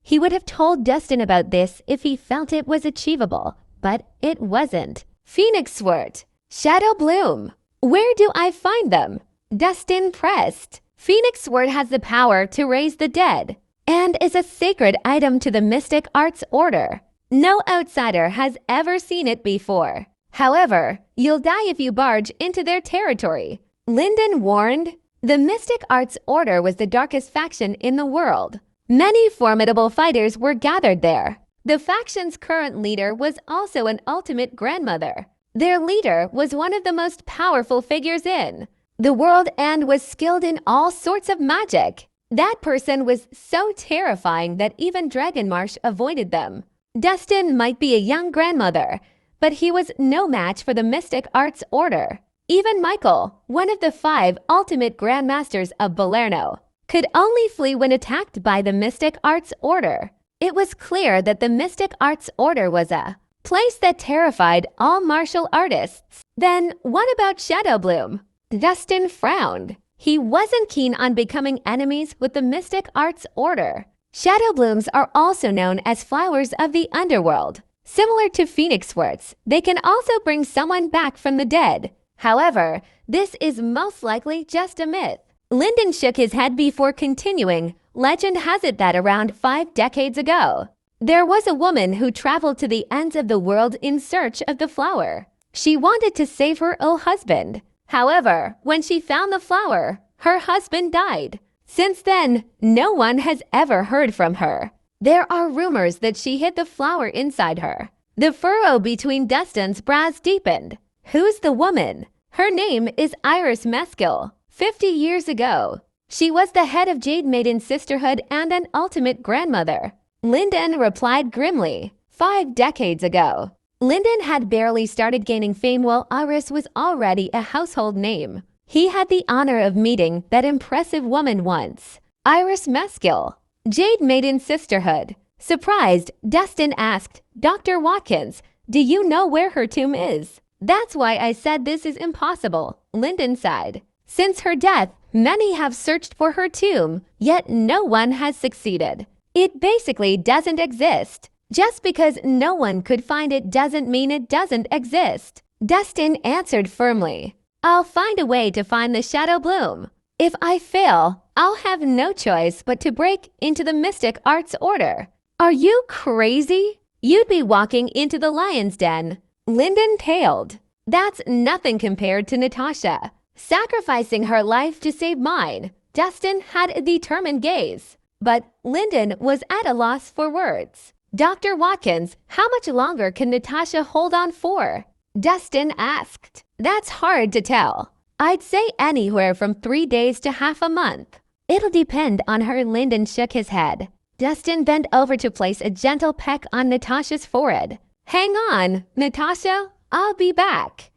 He would have told Dustin about this if he felt it was achievable, but it wasn't. Phoenix Sword. Shadow Bloom. Where do I find them? Dustin pressed. Phoenix Sword has the power to raise the dead and is a sacred item to the Mystic Arts Order. No outsider has ever seen it before. However, you'll die if you barge into their territory. Lyndon warned. The Mystic Arts Order was the darkest faction in the world. Many formidable fighters were gathered there. The faction's current leader was also an ultimate grandmother. Their leader was one of the most powerful figures in the world and was skilled in all sorts of magic. That person was so terrifying that even Dragonmarsh avoided them. Dustin might be a young grandmother, but he was no match for the Mystic Arts Order. Even Michael, one of the 5 ultimate grandmasters of Balerno, could only flee when attacked by the Mystic Arts Order. It was clear that the Mystic Arts Order was a place that terrified all martial artists. Then what about Shadow Bloom? Dustin frowned. He wasn't keen on becoming enemies with the Mystic Arts Order. Shadow Blooms are also known as flowers of the underworld. Similar to Phoenix Swords, they can also bring someone back from the dead. However, this is most likely just a myth. Lyndon shook his head before continuing. Legend has it that around 5 decades ago, there was a woman who traveled to the ends of the world in search of the flower. She wanted to save her old husband. However, when she found the flower, her husband died. Since then, no one has ever heard from her. There are rumors that she hid the flower inside her. The furrow between Dustin's brows deepened. Who's the woman? Her name is Iris Mescal. 50 years ago, she was the head of Jade Maiden Sisterhood and an ultimate grandmother. Lyndon replied grimly. 5 decades ago. Lyndon had barely started gaining fame while Iris was already a household name. He had the honor of meeting that impressive woman once. Iris Mescal. Jade Maiden Sisterhood. Surprised, Dustin asked, Dr. Watkins, do you know where her tomb is? That's why I said this is impossible, Lyndon sighed. Since her death, many have searched for her tomb, yet no one has succeeded. It basically doesn't exist. Just because no one could find it doesn't mean it doesn't exist. Dustin answered firmly. I'll find a way to find the Shadow Bloom. If I fail, I'll have no choice but to break into the Mystic Arts Order. Are you crazy? You'd be walking into the lion's den. Lyndon tailed. That's nothing compared to Natasha. Sacrificing her life to save mine. Dustin had a determined gaze. But Lyndon was at a loss for words. Dr. Watkins, how much longer can Natasha hold on for? Dustin asked. That's hard to tell. I'd say anywhere from 3 days to half a month. It'll depend on her. Lyndon shook his head. Dustin bent over to place a gentle peck on Natasha's forehead. Hang on, Natasha. I'll be back.